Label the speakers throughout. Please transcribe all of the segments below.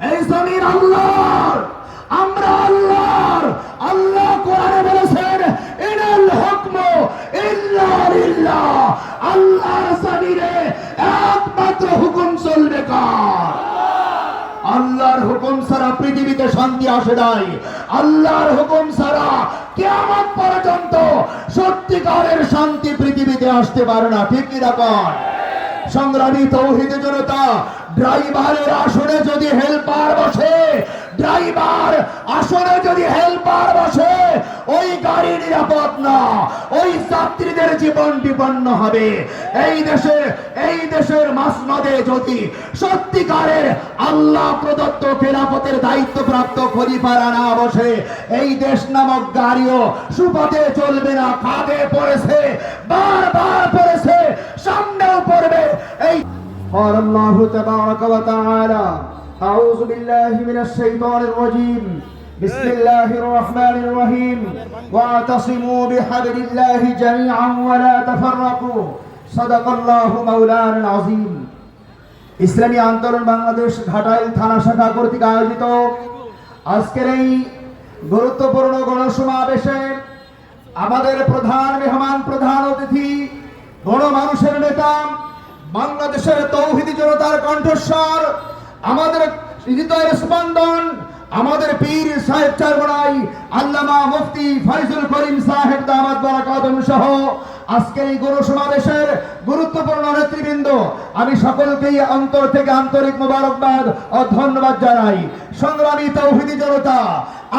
Speaker 1: এই জমিন আল্লাহর, আমরা আল্লাহর। আল্লাহ কোরআনে বলেছেন ইনাল হুকমু ইল্লা লিল্লাহ, আল্লাহর জমিনে একমাত্র হুকুম চলবে কার? আল্লাহর হুকুম ছাড়া পৃথিবীতে শান্তি আসে নাই। আল্লাহর হুকুম ছাড়া কিয়ামত পর্যন্ত সত্যিকারের শান্তি পৃথিবীতে আসতে পারে না। ঠিক কি না? সংগ্রামী তৌহিদ জনতা, ড্রাইভারের আসনে যদি হেল্পার বসে, ড্রাইভার আসনে যদি হেল্পার বসে, ওই গাড়ি নিরাপদ না, ওই যাত্রীদের জীবন বিপন্ন হবে। এই দেশের মাসনদে যদি সত্যিকারের আল্লাহ প্রদত্ত খেলাফতের দায়িত্বপ্রাপ্ত খলিফারা না বসে, এই দেশ নামক গাড়িও সুপথে চলবে না। খাদে পড়েছে, বারবার পড়েছে, সামনেও পড়বে। এই قال الله تبارك وتعالى أعوذ بالله من الشيطان الرجيم بسم الله الرحمن الرحيم واعتصموا بحبل الله جميعا ولا تفرقوا صدق الله مولانا العظيم। ইসলামী আন্দোলন বাংলাদেশ ঘাটাইল থানা শাখা কর্তৃক আয়োজিত আজকের এই গুরুত্বপূর্ণ গণসমাবেশে আমাদের প্রধান মেহমান, প্রধান অতিথি, গণমানুষের নেতা, বাংলাদেশের তৌহিদি জনতার কণ্ঠস্বর, আমাদের হৃদয়ের স্পন্দন, আমাদের পীর সাহেব চারগোড়াই আল্লামা মুফতি ফয়জুল করিম সাহেব দামাত বারাকাতুহু সহ আজকে এই গণসমাবেশের গুরুত্বপূর্ণ নেতৃবৃন্দ, আমি সকলকেই অন্তর থেকে আন্তরিক মোবারকবাদ ও ধন্যবাদ জানাই। সংগ্রামী তৌহিদি জনতা,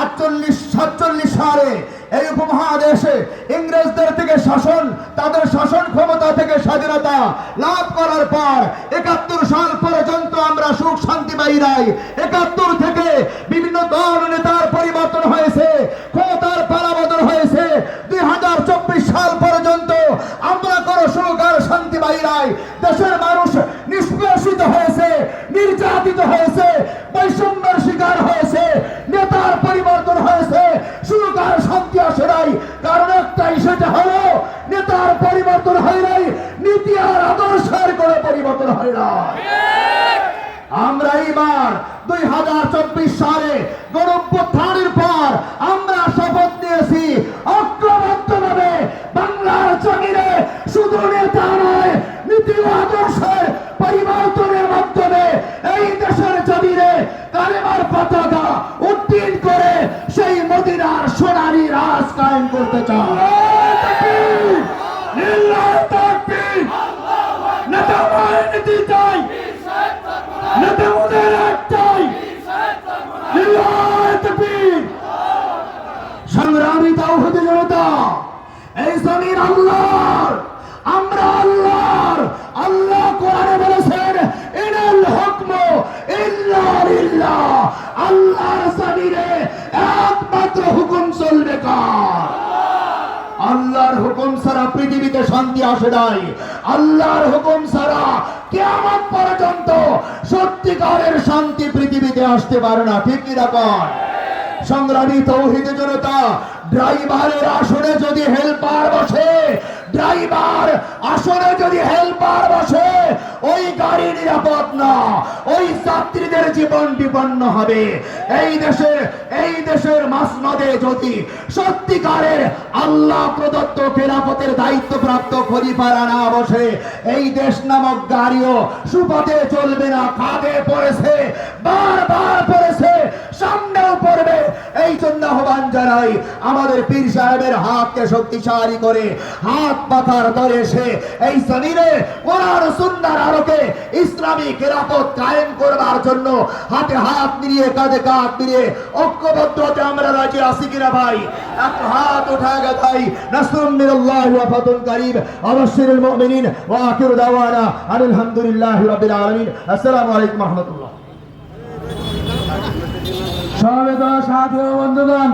Speaker 1: 48-47 সালে এই উপমহাদেশে ইংরেজদের থেকে শাসন, তাদের শাসন ক্ষমতা থেকে স্বাধীনতা লাভ করার পর 71 সাল পর্যন্ত আমরা সুখ শান্তি পাই নাই। 71 থেকে বিভিন্ন দল নেতার পরিবর্তন হয়েছে, ক্ষমতার পালাবদল হয়েছে। 2024 সাল পর্যন্ত আমরা কোনো সুখ আর শান্তি পাই নাই। দেশের মানুষ নিষ্পেষিত হয়েছে, নির্যাতিত হয়েছে, বৈষম্যের শিকার হয়েছে, নেতার পরিবর্তন হয়েছে, সুখ আর শান্তি আসে নাই। কারণ একটাই, সেটা হলো নেতার পরিবর্তন হয় নাই, নীতি আর আদর্শের কোনো পরিবর্তন হয় না। আমরা এবার 2024 সালে গণঅভ্যুত্থানের পর আমরা শপথ নিয়েছি ঐক্যবদ্ধভাবে বাংলার জমিনে শুধু নেতা নয়, নীতি ও আদর্শের পরিবর্তনের মাধ্যমে এই দেশের জমিনে কালেমার পতাকা উড্ডীন করে সেই মদিনার সোনালী রাজ কায়েম করতে চাই। নেতা নয়, নীতি চাই, নেতা ওদের একটাই। সংগ্রামী তাওহীদি জনতা, এই জমিন আল্লাহর, আমরা আল্লাহর। আল্লাহ কোরআনে বলেছেন ইনাল হুকমু ইল্লা লিল্লাহ, আল্লাহর জমিনে একমাত্র হুকুম চলবে কার? আল্লাহর হুকুম ছাড়া পৃথিবীতে শান্তি আসে নাই। আল্লাহর হুকুম ছাড়া কিয়ামত পর্যন্ত সত্যিকারের শান্তি পৃথিবীতে আসতে পারে না। ঠিক কি না? সংগ্রামী তৌহিদি জনতা, ড্রাইভারের আসনে যদি হেল্পার বসে, ড্রাইভার আসনে যদি হেল্পার বসে, ওই গাড়ি নিরাপদ না, ওই যাত্রীদের জীবন বিপন্ন হবে। এই দেশের মাসনদে যদি সত্যিকারের আল্লাহ প্রদত্ত খেলাফতের দায়িত্বপ্রাপ্ত খলিফারা না বসে, এই দেশ নামক গাড়িও সুপথে চলবে না। খাদে পড়েছে, বারবার পড়েছে, সামনেও পড়বে। এই জন্য আহ্বান জানাই আমাদের পীর সাহেবের হাতকে শক্তিশালী করে হাত পাতার দরে এসে এই জমিনে কোরআন ও সুন্নাহর আলোকে ইসলামী খেলাফত কায়েম করবার জন্য হাতে হাত মিলিয়ে, কাঁধে কাঁধ মিলিয়ে ঐক্যবদ্ধ হতে আমরা রাজি আছি কিনা ভাই? এক হাত উঠায় ভাই। নাসরুম মিনাল্লাহি ওয়া ফাতুন কারীব। আবাশশিরুল মুমিনিন ওয়া আখিরু দাওয়ানা আলহামদুলিল্লাহি রাব্বিল আলামিন। আসসালামু আলাইকুম ওয়া রাহমাতুল্লাহ।
Speaker 2: সমবেত সাথী ও বন্ধুগণ,